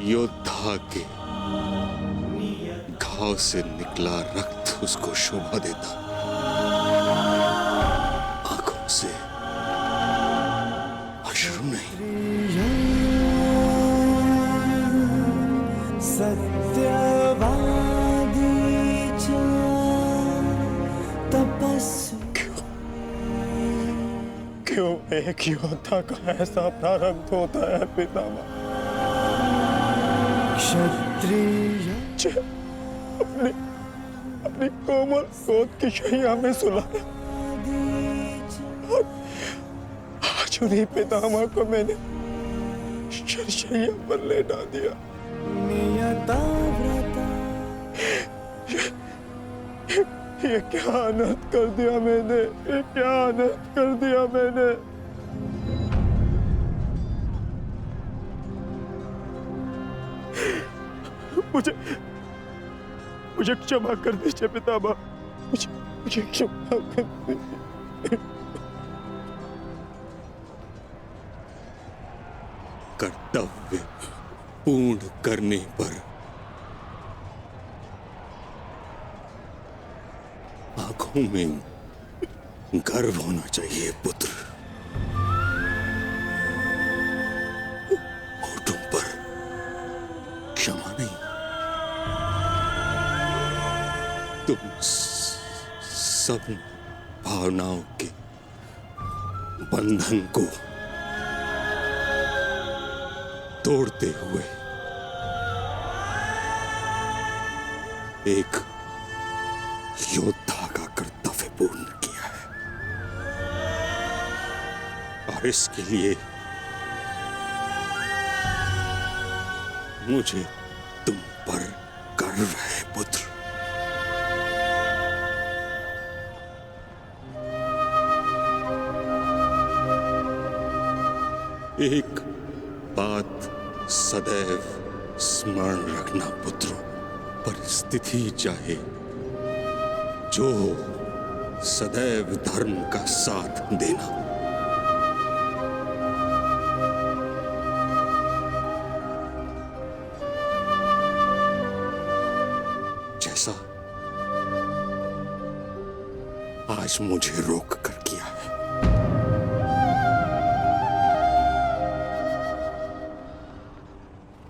योद्धा के घाव से निकला रक्त उसको शोभा देता, आंखों से अश्रु नहीं। सत्यवादी तपस्वी। क्यों एक योद्धा का ऐसा प्रारंभ होता है पितामह? क्षत्रिय अपनी कोमल गोद की शैया में सुलाया। आज उन्हीं पितामह को मैंने शैया पर लेटा दिया। ये क्या अनर्थ कर दिया मैंने, ये क्या अनर्थ कर दिया मैंने। मुझे क्षमा कर दीजिए पितामह, मुझे क्षमा कर दीजिए। कर्तव्य पूर्ण करने पर आंखों में गर्व होना चाहिए पुत्र, होठों पर क्षमा नहीं। तुम सब भावनाओं के बंधन को तोड़ते हुए एक योद्धा का कर्तव्य पूर्ण किया है, और इसके लिए मुझे तुम पर गर्व है पुत्र। एक बात सदैव स्मरण रखना पुत्र, परिस्थिति चाहे जो हो, सदैव धर्म का साथ देना। जैसा आज मुझे रोक कर किया है।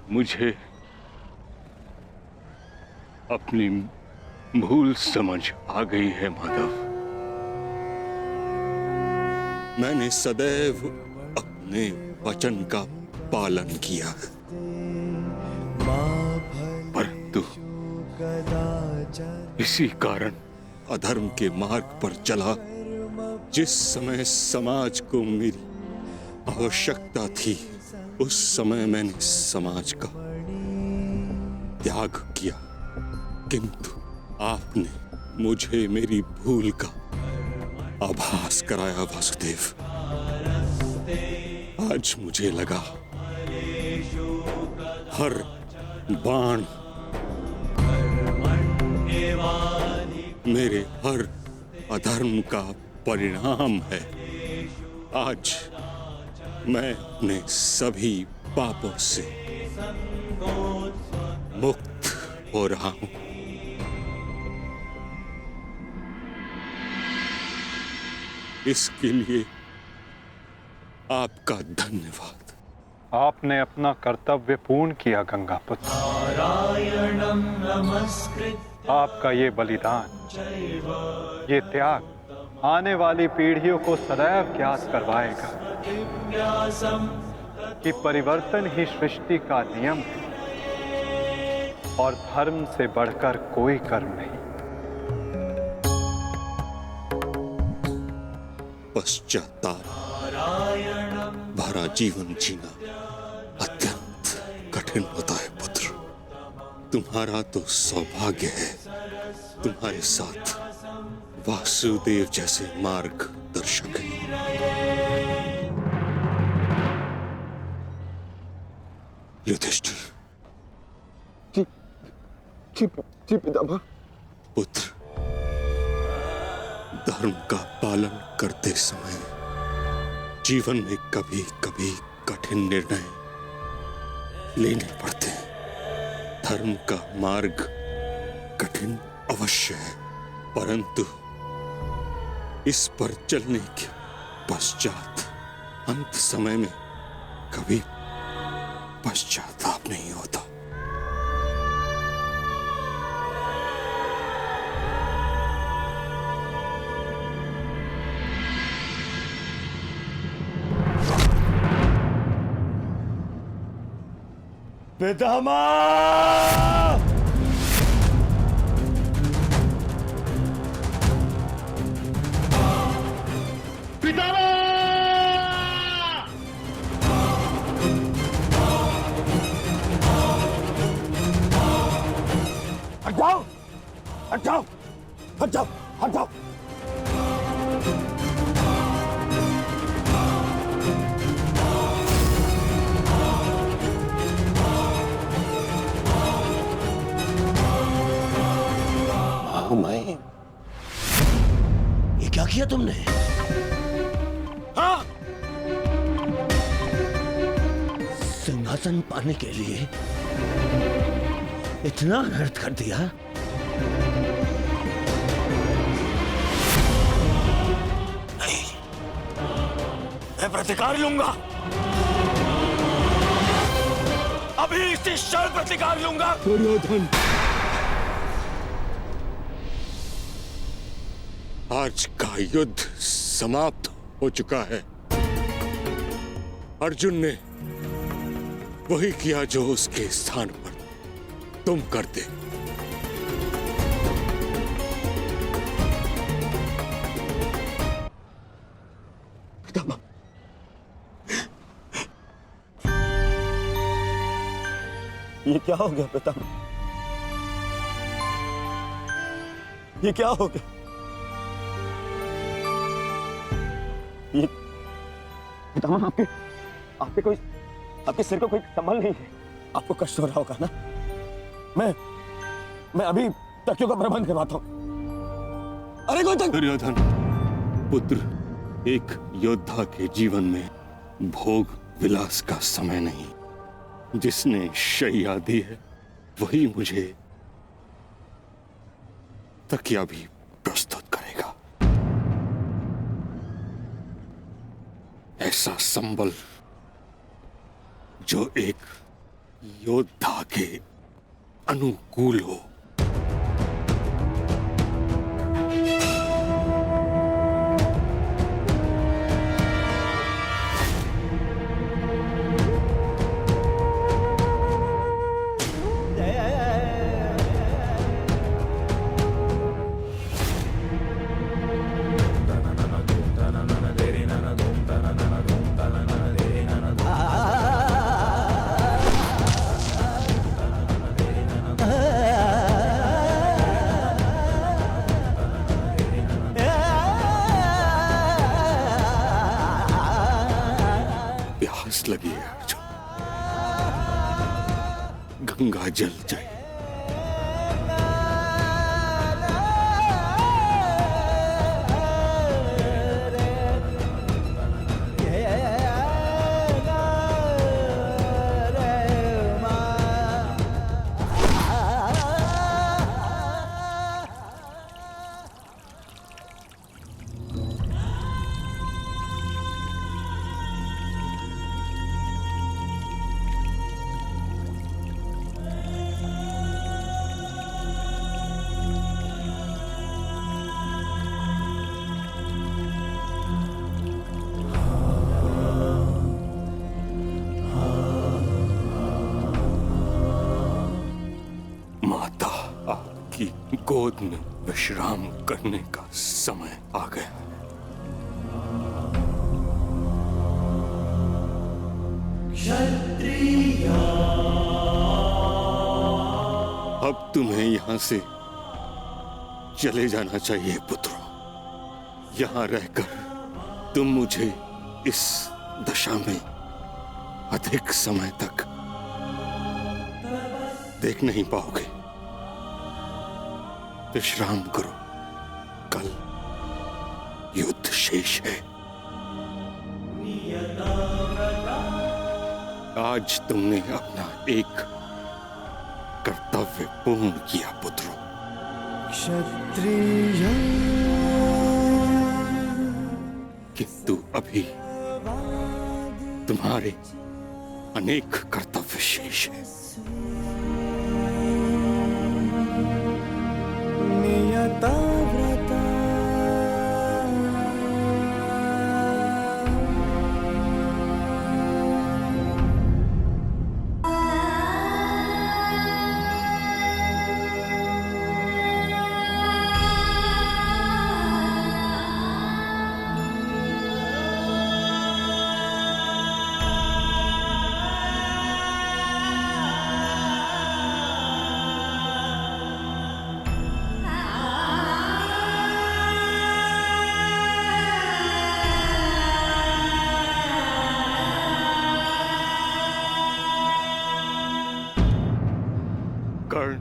मुझे अपनी भूल समझ आ गई है माधव। मैंने सदैव अपने वचन का पालन किया है, परंतु इसी कारण अधर्म के मार्ग पर चला। जिस समय समाज को मेरी आवश्यकता थी, उस समय मैंने समाज का त्याग किया, किंतु आपने मुझे मेरी भूल का आभास कराया वासुदेव। आज मुझे लगा हर बाण मेरे हर अधर्म का परिणाम है। आज मैं अपने सभी पापों से मुक्त हो रहा हूं। इसके लिए आपका धन्यवाद। आपने अपना कर्तव्य पूर्ण किया गंगापुत्र। आपका ये बलिदान, ये त्याग आने वाली पीढ़ियों को सदैव ज्ञात करवाएगा कि परिवर्तन ही सृष्टि का नियम है और धर्म से बढ़कर कोई कर्म नहीं। पश्चाताप भरा जीवन जीना अत्यंत कठिन होता है पुत्र। तुम्हारा तो सौभाग्य है, तुम्हारे साथ वासुदेव जैसे मार्गदर्शक हैं। युधिष्ठिर। जी पितामह। पुत्र, धर्म का पालन करते समय जीवन में कभी कभी कठिन निर्णय लेने पड़ते हैं। धर्म का मार्ग कठिन अवश्य है, परंतु इस पर चलने के पश्चात अंत समय में कभी पश्चाताप नहीं होता। पितामह! हट जाओ, हट जाओ, हट जाओ, हट जाओ। मैं ये क्या किया तुमने? हाँ, सिंहासन पाने के लिए इतना अनर्थ कर दिया? नहीं, मैं प्रतिकार लूंगा। अभी इसी क्षण प्रतिकार लूंगा। दुर्योधन, आज का युद्ध समाप्त हो चुका है। अर्जुन ने वही किया जो उसके स्थान पर तुम करते। पितामह, ये क्या हो गया पितामह? ये क्या हो गया? ये पितामह, आपके सिर को कोई संभल नहीं है। आपको कष्ट हो रहा होगा ना? मैं अभी तकियों का प्रबंध करवाता हूं। अरे कोई तक... दुर्योधन पुत्र, एक योद्धा के जीवन में भोग विलास का समय नहीं। जिसने शैया दी है वही मुझे तकिया भी प्रस्तुत करेगा। ऐसा संबल जो एक योद्धा के अनुकूल हो। प्यास लगी है अर्जुन, गंगा जल जाए। की गोद में विश्राम करने का समय आ गया है। अब तुम्हें यहां से चले जाना चाहिए पुत्रों। यहां रहकर तुम मुझे इस दशा में अधिक समय तक देख नहीं पाओगे। विश्राम करो, कल युद्ध शेष है। आज तुमने अपना एक कर्तव्य पूर्ण किया पुत्रों। क्षत्रिय किंतु अभी तुम्हारे अनेक कर्तव्य शेष हैं। नियता व्रता कर्ण,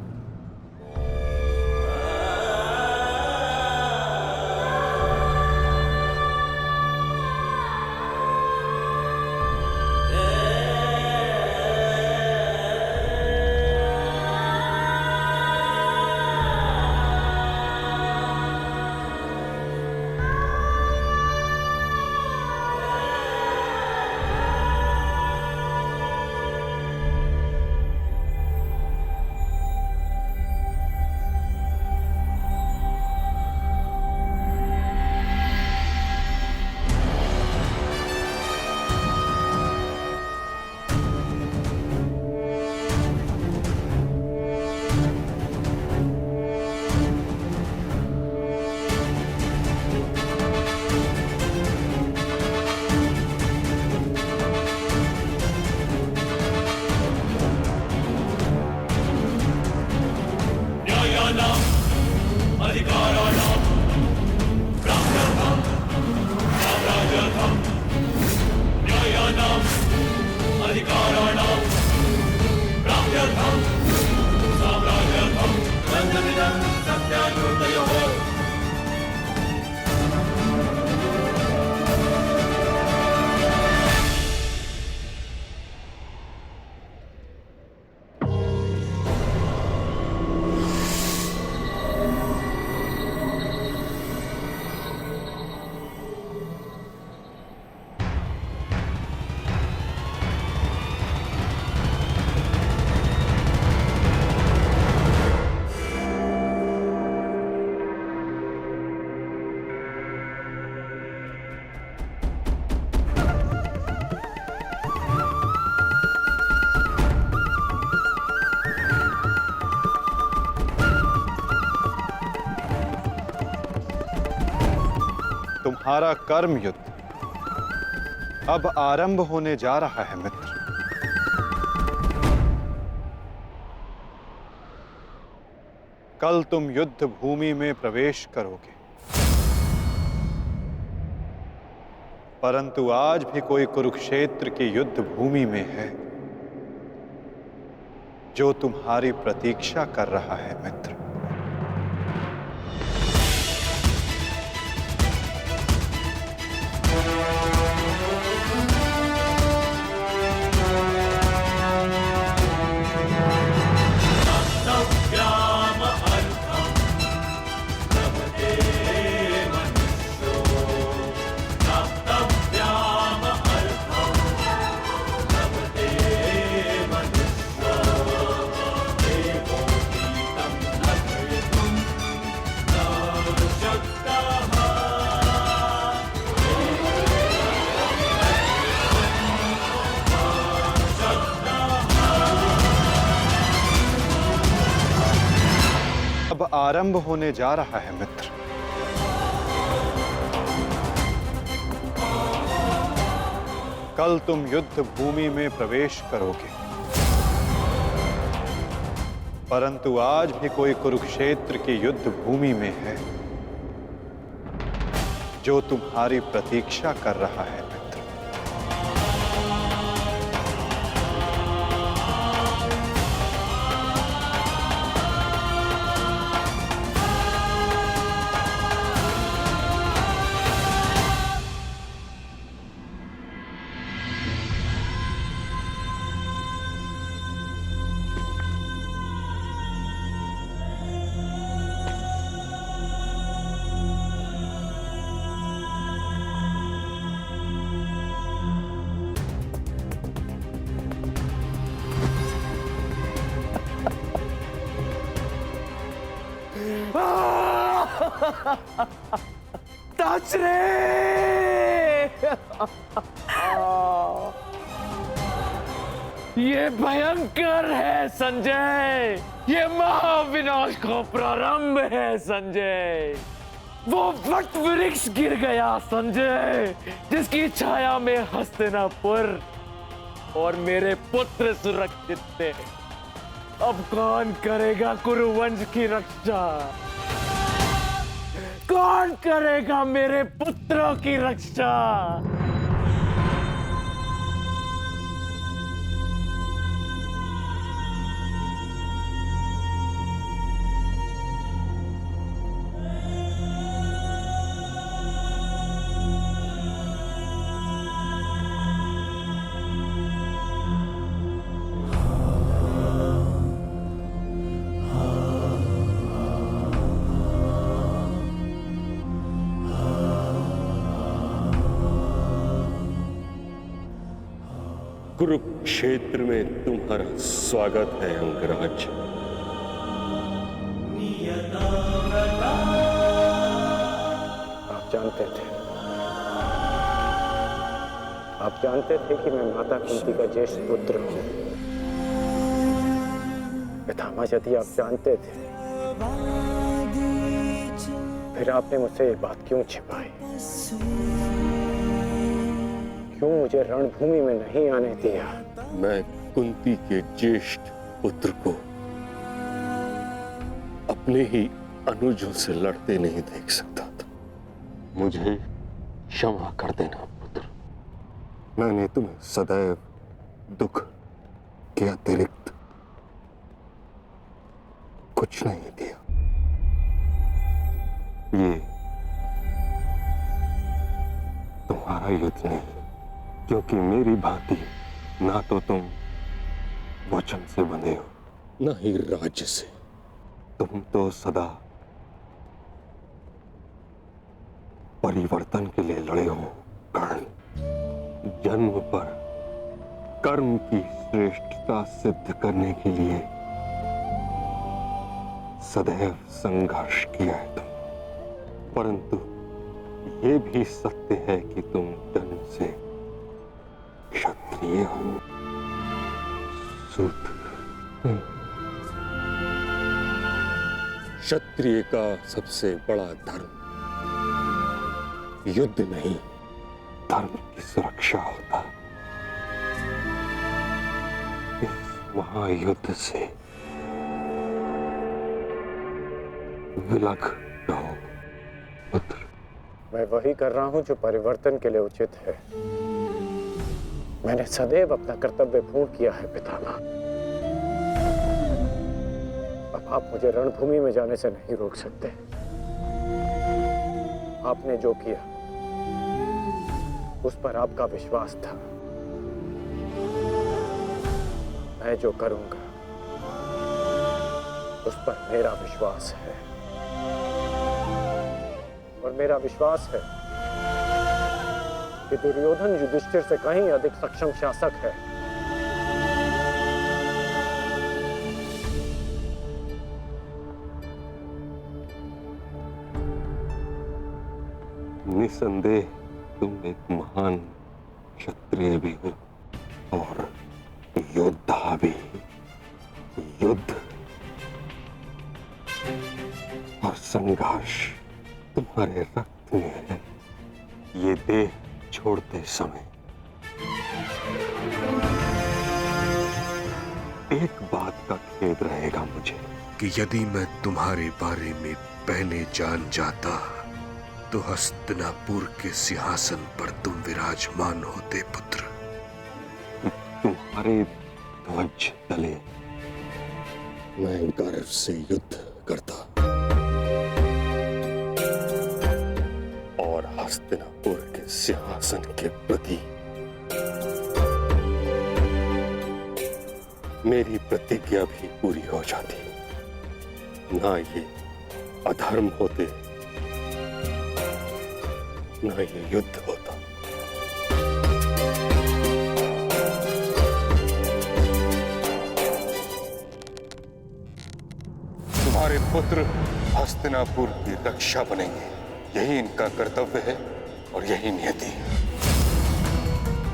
तुम्हारा कर्म युद्ध अब आरंभ होने जा रहा है मित्र। कल तुम युद्ध भूमि में प्रवेश करोगे, परंतु आज भी कोई कुरुक्षेत्र की युद्ध भूमि में है जो तुम्हारी प्रतीक्षा कर रहा है मित्र। अब आरंभ होने जा रहा है मित्र। कल तुम युद्ध भूमि में प्रवेश करोगे, परंतु आज भी कोई कुरुक्षेत्र की युद्ध भूमि में है जो तुम्हारी प्रतीक्षा कर रहा है मित्र। टच रे। ये भयंकर है संजय, ये महाविनाश का प्रारंभ है संजय। वो वट वृक्ष गिर गया संजय, जिसकी छाया में हस्तिनापुर और मेरे पुत्र सुरक्षित थे। अब कौन करेगा कुरुवंश की रक्षा? कौन करेगा मेरे पुत्रों की रक्षा? कुरुक्षेत्र में तुम्हारा स्वागत है अंगराज। आप जानते थे कि मैं माता कुंती का ज्येष्ठ पुत्र हूँ। पितामह, यदि आप जानते थे फिर आपने मुझसे ये बात क्यों छिपाई? क्यों मुझे रणभूमि में नहीं आने दिया? मैं कुंती के ज्येष्ठ पुत्र को अपने ही अनुजों से लड़ते नहीं देख सकता था। मुझे क्षमा कर देना पुत्र। मैंने तुम्हें सदैव दुख के अतिरिक्त कुछ नहीं दिया। ये तुम्हारा युद्ध नहीं, क्योंकि मेरी भांति ना तो तुम वचन से बंधे हो, ना ही राज्य से। तुम तो सदा परिवर्तन के लिए लड़े हो कर्ण। जन्म पर कर्म की श्रेष्ठता सिद्ध करने के लिए सदैव संघर्ष किया है तुम। परंतु ये भी सत्य है कि तुम जन्म से क्षत्रिय हो, शूद्र। क्षत्रिय का सबसे बड़ा धर्म युद्ध नहीं, धर्म की सुरक्षा होता। इस महायुद्ध से विलग रहो पुत्र। मैं वही कर रहा हूं जो परिवर्तन के लिए उचित है। मैंने सदैव अपना कर्तव्य पूर्ण किया है पितामह। अब आप मुझे रणभूमि में जाने से नहीं रोक सकते। आपने जो किया उस पर आपका विश्वास था। मैं जो करूंगा उस पर मेरा विश्वास है, और मेरा विश्वास है कि दुर्योधन युधिष्ठिर से कहीं अधिक सक्षम शासक है। निसंदेह तुम एक महान क्षत्रिय भी हो और योद्धा भी। युद्ध और संघर्ष तुम्हारे रक्त में है। ये देह छोड़ते समय एक बात का खेद रहेगा मुझे कि यदि मैं तुम्हारे बारे में पहले जान जाता तो हस्तिनापुर के सिंहासन पर तुम विराजमान होते पुत्र। तुम्हारे ध्वज तले मैं गर्व से युद्ध करता और हस्तिनापुर के सिंहासन के प्रति मेरी प्रतिज्ञा भी पूरी हो जाती। ना ये अधर्म होते, ना ये युद्ध होता। तुम्हारे पुत्र हस्तिनापुर की रक्षा बनेंगे। यही इनका कर्तव्य है और यही नियति है।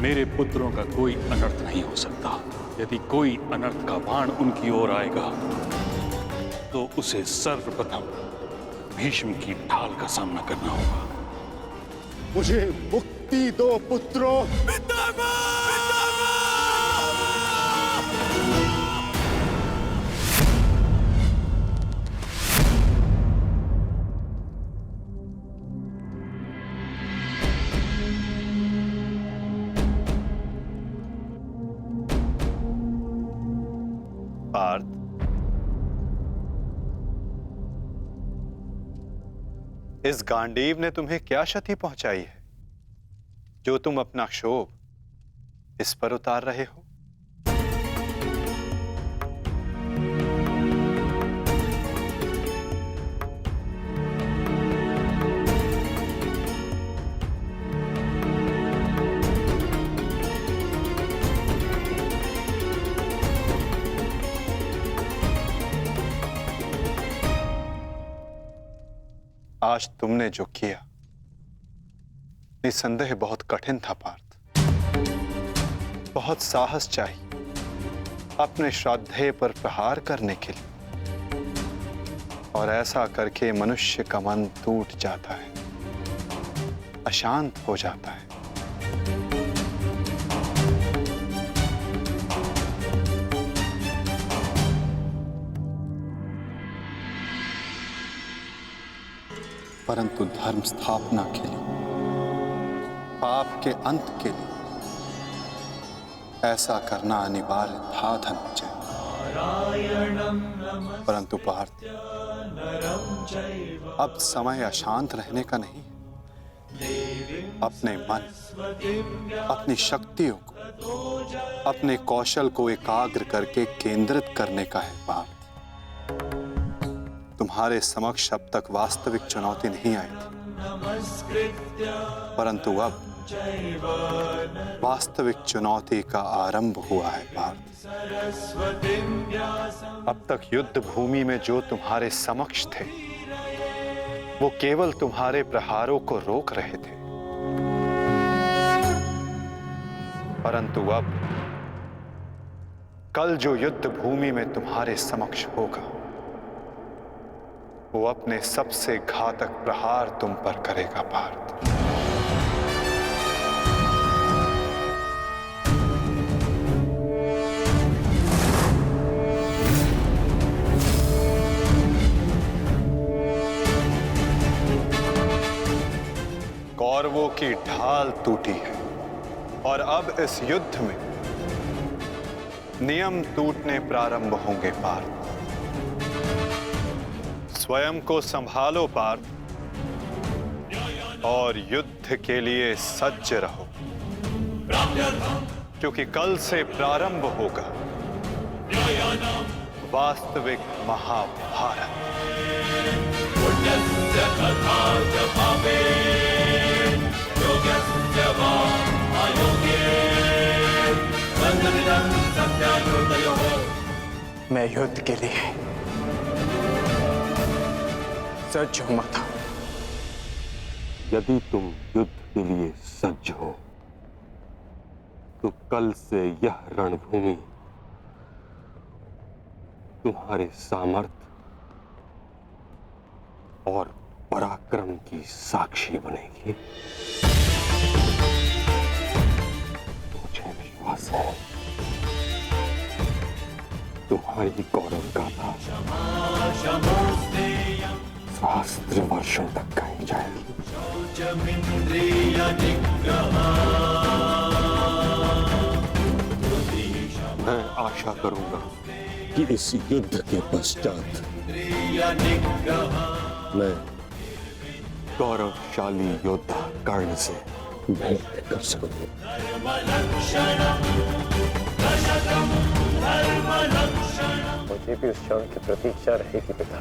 मेरे पुत्रों का कोई अनर्थ नहीं हो सकता। यदि कोई अनर्थ का बाण उनकी ओर आएगा तो उसे सर्वप्रथम भीष्म की ढाल का सामना करना होगा। मुझे मुक्ति दो पुत्रों। पार्थ, इस गांडीव ने तुम्हें क्या क्षति पहुंचाई है जो तुम अपना क्षोभ इस पर उतार रहे हो? आज तुमने जो किया निस्संदेह बहुत कठिन था पार्थ। बहुत साहस चाहिए अपने श्राद्धेय पर प्रहार करने के लिए, और ऐसा करके मनुष्य का मन टूट जाता है, अशांत हो जाता है। परंतु धर्म स्थापना के लिए, पाप के अंत के लिए ऐसा करना अनिवार्य था धनंजय। परंतु पार्थ, अब समय अशांत रहने का नहीं। अपने मन, अपनी शक्तियों को, अपने कौशल को एकाग्र करके केंद्रित करने का है पार्थ। तुम्हारे समक्ष अब तक वास्तविक चुनौती नहीं आई थी, परंतु अब वास्तविक चुनौती का आरंभ हुआ है पार्थ। अब तक युद्ध भूमि में जो तुम्हारे समक्ष थे वो केवल तुम्हारे प्रहारों को रोक रहे थे, परंतु अब कल जो युद्ध भूमि में तुम्हारे समक्ष होगा वो अपने सबसे घातक प्रहार तुम पर करेगा पार्थ। कौरवों की ढाल टूटी है और अब इस युद्ध में नियम टूटने प्रारंभ होंगे पार्थ। स्वयं को संभालो पार्थ और युद्ध के लिए सज्ज रहो, क्योंकि कल से प्रारंभ होगा वास्तविक महाभारत। मैं युद्ध के लिए सज्ज हूं माता। यदि तुम युद्ध के लिए सज्ज हो तो कल से यह रणभूमि तुम्हारे सामर्थ्य और पराक्रम की साक्षी बनेगी। मुझे विश्वास है तुम्हारी गौरव गाथा सहस्त्र वर्षों तक गाई जाएगी। मैं आशा करूंगा कि इस युद्ध के पश्चात मैं गौरवशाली योद्धा कर्ण से भेंट कर सकूं। मुझे भी उस क्षण की प्रतीक्षा रहेगी पिता।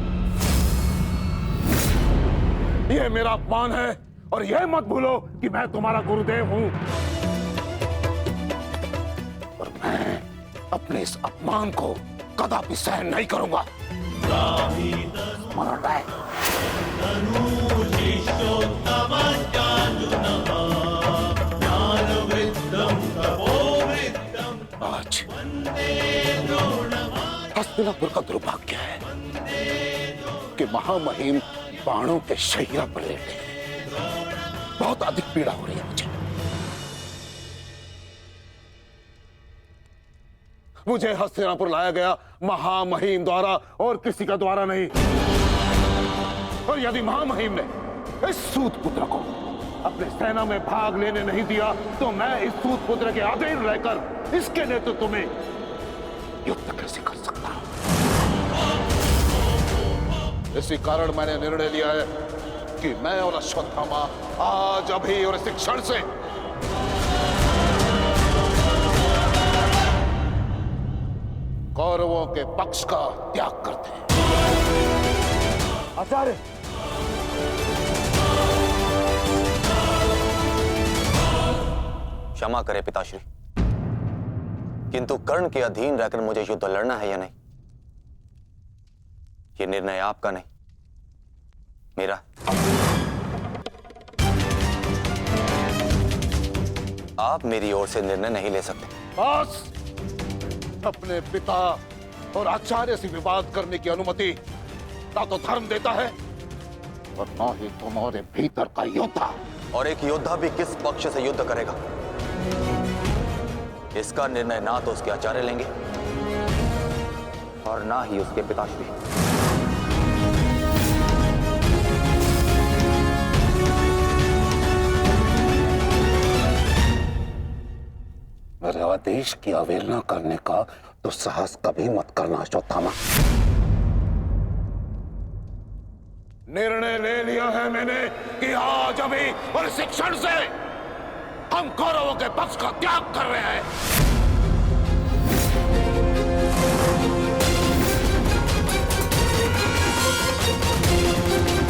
यह मेरा अपमान है और यह मत भूलो कि मैं तुम्हारा गुरुदेव हूं। और मैं अपने इस अपमान को कदापि सहन नहीं करूंगा। स्मरण रहे। आज हस्तिनापुर का दुर्भाग्य है कि महामहिम बाणों के शैया पर लेटे हैं। बहुत अधिक पीड़ा हो रही है मुझे हस्तिनापुर लाया गया महामहिम द्वारा और किसी का द्वारा नहीं। और यदि महामहिम ने इस सूत पुत्र को अपने सेना में भाग लेने नहीं दिया तो मैं इस सूत पुत्र के अधीन रहकर इसके नेतृत्व में युद्ध कैसे कर सकता हूं। इसी कारण मैंने निर्णय लिया है कि मैं और अश्वत्थामा आज अभी और इस क्षण से कौरवों के पक्ष का त्याग करते हैं। आचार्य, क्षमा करें पिताश्री, किंतु कर्ण के अधीन रहकर मुझे युद्ध लड़ना है या नहीं, यह निर्णय आपका नहीं, मेरा। आप मेरी ओर से निर्णय नहीं ले सकते। बस अपने पिता और आचार्य से विवाद करने की अनुमति ना तो धर्म देता है और ना ही तुम्हारे भीतर का योद्धा। और एक योद्धा भी किस पक्ष से युद्ध करेगा, इसका निर्णय ना तो उसके आचार्य लेंगे और ना ही उसके पिताश्री। मेरे आदेश की अवहेलना करने का तो साहस कभी मत करना अश्वत्थामा। निर्णय ले लिया है मैंने कि आज अभी और इस क्षण से हम कौरवों के पक्ष का त्याग कर रहे हैं।